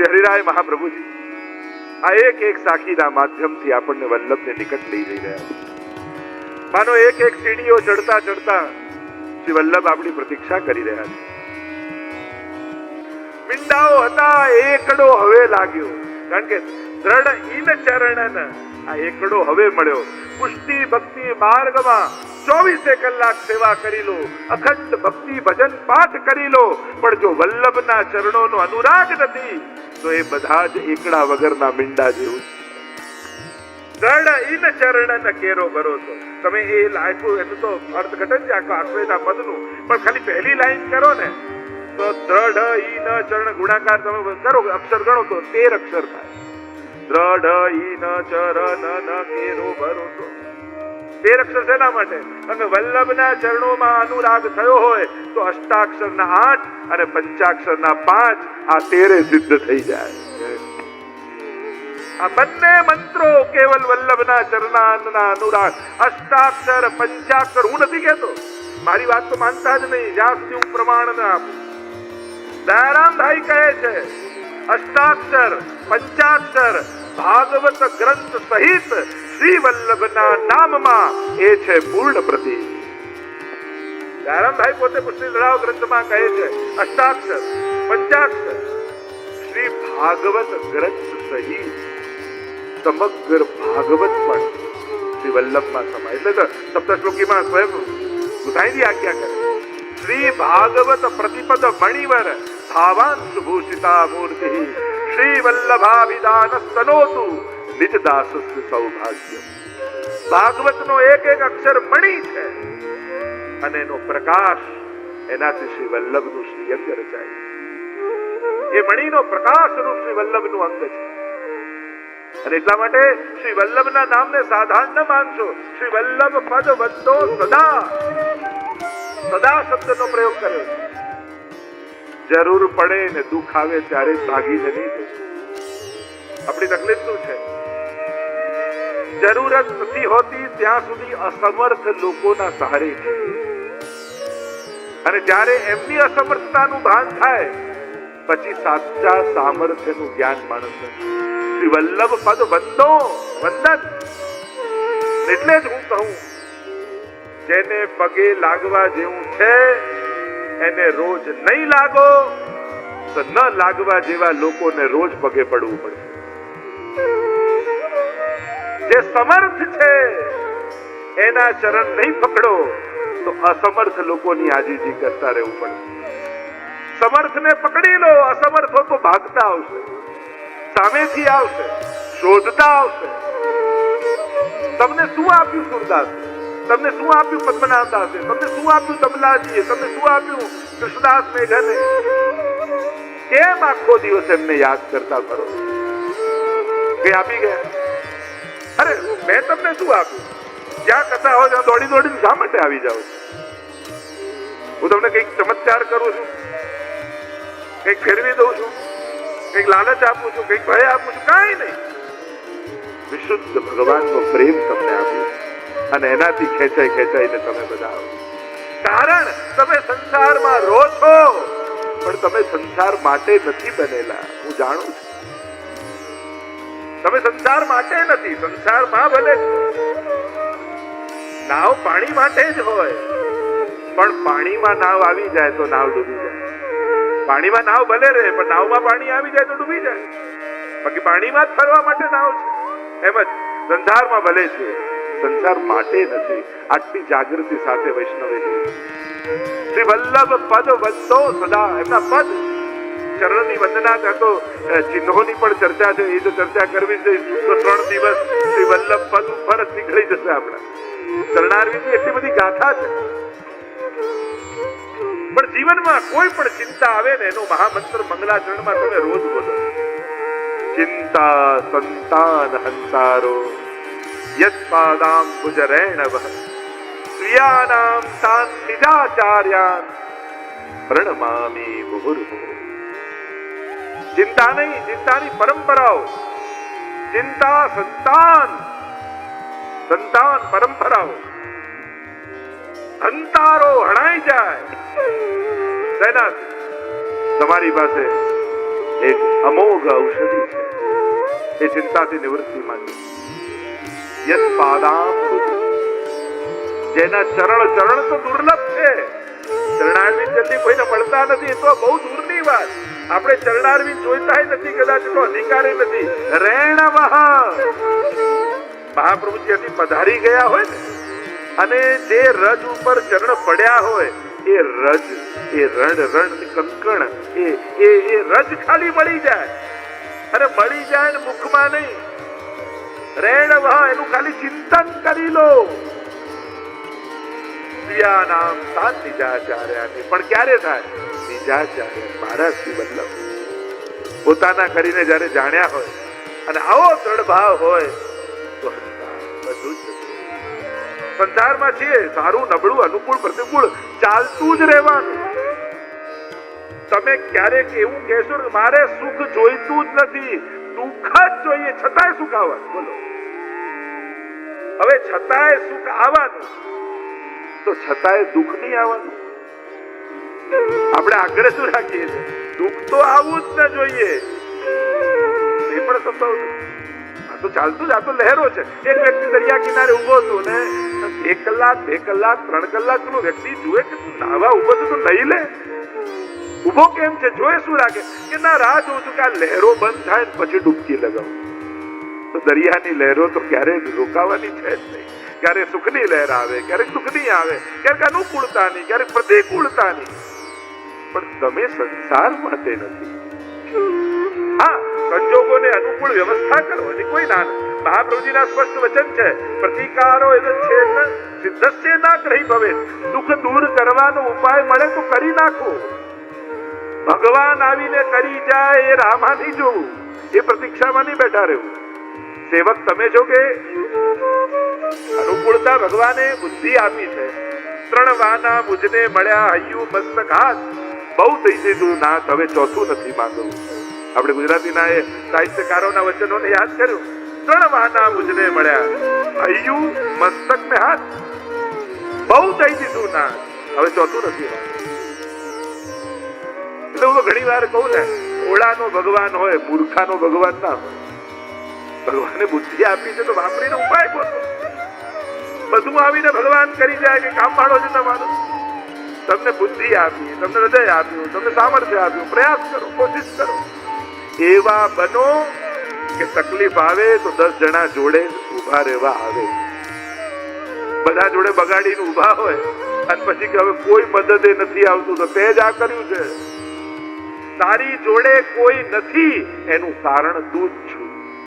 પૂજ્ય હરિરાય મહાપ્રભુજી આ એક એક સાખીના માધ્યમથી આપણને વલ્લભને નિકટ લઈ જઈ રહ્યા છે. માનો એક એક સીડીઓ ચડતા ચડતા શ્રી વલ્લભ આપણી પ્રતીક્ષા કરી રહ્યા છે. મીંડાઓ હતા, એકડો હવે લાગ્યો, કારણ કે દ્રઢ ઈન ચરણન આ એકડો હવે મળ્યો. પુષ્ટિ ભક્તિ માર્ગમાં 24 કલાક સેવા કરી લો, અખંડ ભક્તિ ભજન પાઠ કરી લો, પણ જો વલ્લભના ચરણોનો અનુરાગ નથી તો એ બધા જ એકડા વગરના મીંડા જેવું છે. દ્રઢ ઈન ચરણન કેરો ભરોસો. તમે એ લાઈન એનું તો અર્થઘટન છે આખા પદનું, પણ ખાલી પહેલી લાઈન કરો ને તો દ્રઢ ઈન ચરણ ગુણાકાર તમે કરો, અક્ષર ગણો તો 13 અક્ષર થાય. દ્રઢ ઈન ચરણ કેરો ભરોસો 13 અક્ષર શેના માટે? અને વલ્લભના ચરણોમાં અનુરાગ થયો હોય તો અષ્ટાક્ષરના 8 અને પંચાક્ષરના 5 આ 13 સિદ્ધ થઈ જાય. આ બંને મંત્રો કેવલ વલ્લભના ચરણાના અનુરાગ. અષ્ટાક્ષર પંચાક્ષર હું નથી કહેતો, મારી વાત તો માનતા જ નહીં જ્યાં સુધી હું પ્રમાણ ના આપું. દયારામભાઈ કહે છે અષ્ટાક્ષર પંચાક્ષર ભાગવત ગ્રંથ સહિત શ્રી વલ્લભના નામમાં એ છે પૂર્ણ પ્રતીક. દયારામભાઈ પોતે પુષ્ટિ લડાવ ગ્રંથમાં કહે છે અષ્ટાક્ષર પંચાક્ષર શ્રી ભાગવત ગ્રંથ સહિત સમગ્ર ભાગવત પણ શ્રી વલ્લભમાં સમાય. એટલે તો સપ્તશ્લોકીમાં સ્વયં ગુસાઈની આજ્ઞા કરે શ્રી ભાગવત પ્રતિપદ મણિવર ધાવાંશુ ભૂષિતા મૂર્તિ શ્રી વલ્લભાભિદાન સ્તનોતુ નિજ દાસસ્ય સૌભાગ્ય. ભાગવતનો એક એક અક્ષર મણિ છે અને એનો પ્રકાશ એનાથી શ્રી વલ્લભનું શ્રી અંગ રચાય. એ મણિનો પ્રકાશ રૂપ શ્રી વલ્લભનું અંગ છે. અને એટલા માટે શ્રી વલ્લભના નામને સાધારણ ન માનશો. શ્રી વલ્લભ પદ વંદો સદા, સદા શબ્દનો પ્રયોગ કર્યો છે. જરૂર પડે ને દુઃખ આવે ત્યારે ભાગીને નહીં જવું. આપણી તકલીફ શું છે? જરૂરત નથી હોતી ત્યાં સુધી અસમર્થ લોકોના સહારે છે, અને જ્યારે એમની અસમર્થતાનું ભાન થાય પછી સાચા સામર્થ્યનું જ્ઞાન માણસ. શ્રી વલ્લભ પદ વંદો વંદન. એટલે જ હું કહું જેને પગે લાગવા જેવું છે એને રોજ નહીં લાગો તો ન લાગવા જેવા લોકોને રોજ પગે પડવું પડશે. જે સમર્થ છે એના ચરણ નહીં પકડો તો અસમર્થ લોકોની આજીજી કરતા રહેવું પડશે. સમર્થને પકડી લો, અસમર્થો તો ભાગતા આવશે, સામેથી આવશે, શોધતા આવશે. તમને શું આપ્યું સુરદાસ? તમને શું આપ્યું પદ્મનાભ દાસે? તમને શું આપ્યું તબલાજીએ? તમને શું આપ્યું કૃષ્ણદાસ મેઘને? કેમ આખો દિવસ એમને યાદ કરતા કરો? કઈ આપી ગયા? અરે મેં તમને શું આપ્યું? જ્યાં કથા હોય ત્યાં દોડી દોડીને શા માટે આવી જાવ? હું તમને કઈક ચમત્કાર કરું છું, કઈક ફેરવી દઉં છું, કઈક લાલચ આપું છું, કઈક ભય આપું છું? કાંઈ નહીં. વિશુદ્ધ ભગવાનનો પ્રેમ તમને આપ્યો અને એનાથી ખેંચાઈ ખેંચાઈને તમે બધા આવો. કારણ તમે સંસારમાં રહો છો પણ તમે સંસાર માટે નથી બનેલા. હું જાણું છું તમે સંસાર માટે નથી, સંસારમાં ભલે છો. નાવ પાણી માટે જ હોય, પણ પાણીમાં નાવ આવી જાય તો નાવ ડૂબી જાય. પાણીમાં નાવ ભલે રહે પણ નાવમાં પાણી આવી જાય તો ડૂબી જાય. બાકી પાણીમાં જ ફરવા માટે નાવ છે. એમ જ સંસારમાં ભલે છે, સંસાર માટે નથી. આટલી જાગૃતિ સાથે વૈષ્ણવે શ્રી વલ્લભ પદ વંદો સદા. એમના પદ ચરણની વંદના, ત્યાં તો ચિહ્નોની પણ ચર્ચા છે. એ જો ચર્ચા કરવી છે તો 3 દિવસ શ્રી વલ્લભ પદ ઉપર જ નીકળી જશે આપણા. ચરણારવિંદની એટલી બધી ગાથા છે. પણ જીવનમાં કોઈ પણ ચિંતા આવે ને એનો મહામંત્ર મંગલાચરણમાં તમે રોજ બોલો. ચિંતા સંતાન હંતારો યત્પાદામ ભુજરેણવ સ્ત્રિયાનામ તાન નિજાચાર્યાન પ્રણમામિ મુહુર્મુહુ. ચિંતા નહીં, ચિંતાની પરંપરાઓ. ચિંતા સંતાન, સંતાન પરંપરાઓ. હંતારો હણાઈ જાય. તમારી પાસે એક અમોઘ ઔષધિ છે એ ચિંતાથી નિવૃત્તિ માટે. યસ પાદામ જેના ચરણ તો દુર્લભ છે. ચરણારવિંદ જલ્દી કોઈને મળતા નથી, એ તો બહુ દૂરની વાત. આપણે ચરણારવિંદ જોઈતા નથી, કદાચ તો અધિકારી નથી. રેણવ મહાપ્રભુજી હજી પધારી ગયા હોય ને, અને જે રજ ઉપર ચરણ પડ્યા હોય એ રજ, એ રણ કંકણ, એ રજ ખાલી મળી જાય. અને મળી જાય ને મુખમાં નહીં. રેણવ એનું ખાલી ચિંતન કરી લો. નામ સાત નિજાચાર્યાની પણ ક્યારે થાય? નિજાચાર્ય મારા શ્રી વલ્લભ પોતાના કરીને જયારે જાણ્યા હોય અને આવો દ્રઢ ભાવ હોય તો બધું જ સંસારમાં છીએ, સારું નબળું અનુકૂળ પ્રતિકૂળ ચાલતું જ રહેવાનું. તમે ક્યારેક એવું કહેશો કે મારે સુખ જોઈતું જ નથી, દુઃખ જ જોઈએ, છતાંય સુખ આવવાનું. બોલો, હવે છતાંય સુખ આવવાનું તો છતાંય દુઃખ નહીં આવવાનું. આપણે આગ્રહ શું રાખીએ છીએ? દુઃખ તો આવવું જ ન જોઈએ. એ પણ સંભવ આ તો ચાલતું જ, આ તો લહેરો છે. એક વ્યક્તિ દરિયા કિનારે ઉભો હતો ને 1 કલાક 2 કલાક 3 કલાક પેલો વ્યક્તિ જુએ કે તું નાવા ઉભો તો નહીં લે, ઉભો કેમ છે? જોએ શું રાખે કે ના રાહ જોઉં છું કે આ લહેરો બંધ થાય પછી ડૂબકી લગાવું. તો દરિયાની લહેરો તો ક્યારેય રોકાવાની છે જ નહીં. ક્યારેક સુખની લહેર આવે, ક્યારેક દુઃખની આવે, ક્યારેક અનુકૂળતાની, ક્યારેક પ્રતિકૂળતાની. પણ તમે સંસાર માટે નથી. હા, સંજોગોને અનુકૂળ વ્યવસ્થા કરો, એની કોઈ ના નથી. મહાપ્રભુજીના સ્પષ્ટ વચન છે, પ્રતિકારો સિદ્ધસ્ય ના ગ્રહી ભવે. દુઃખ દૂર કરવાનો ઉપાય મળે તો કરી નાખો. ભગવાન આવીને કરી જાય એ રામા નહીં જોવું, એ પ્રતીક્ષામાં નહીં બેઠા રહેવું. સેવક તમે છો કે અનુકૂળતા ભગવાને બુદ્ધિ આપી છે. 3 વાના મુજને મળ્યા હૈયું મસ્તક હાથ. બહુ થઈ જતું નાથ, હવે ચોથું નથી માંગવું. આપણે ગુજરાતીના એ સાહિત્યકારોના વચનોને યાદ કર્યું. 3 વાના મુજને મળ્યા હૈયું મસ્તક ને હાથ. બહુ થઈ જતું નાથ, હવે ચોથું નથી માંગવું. એટલે હું ઘણી વાર કહું ને, ઓળાનો ભગવાન હોય, મૂર્ખાનો ભગવાન ના હોય. ભગવાને બુદ્ધિ આપી છે તો વાપરીને ઉપાય ગોતો. બધું આવીને ભગવાન કરી જાય કે કામ પાડો છે તમારો. તમને બુદ્ધિ આપી, તમને હૃદય આપ્યું, તમને સામર્થ્ય આપ્યું, પ્રયાસ કરો, કોશિશ કરો. એવા બનો કે તકલીફ આવે તો 10 જણા જોડે ઉભા રહેવા આવે. બધા જોડે બગાડીને ઉભા હોય અને પછી કે હવે કોઈ મદદે નથી આવતું તો તે જ આ કર્યું છે. તારી જોડે કોઈ નથી એનું કારણ તું જ છું.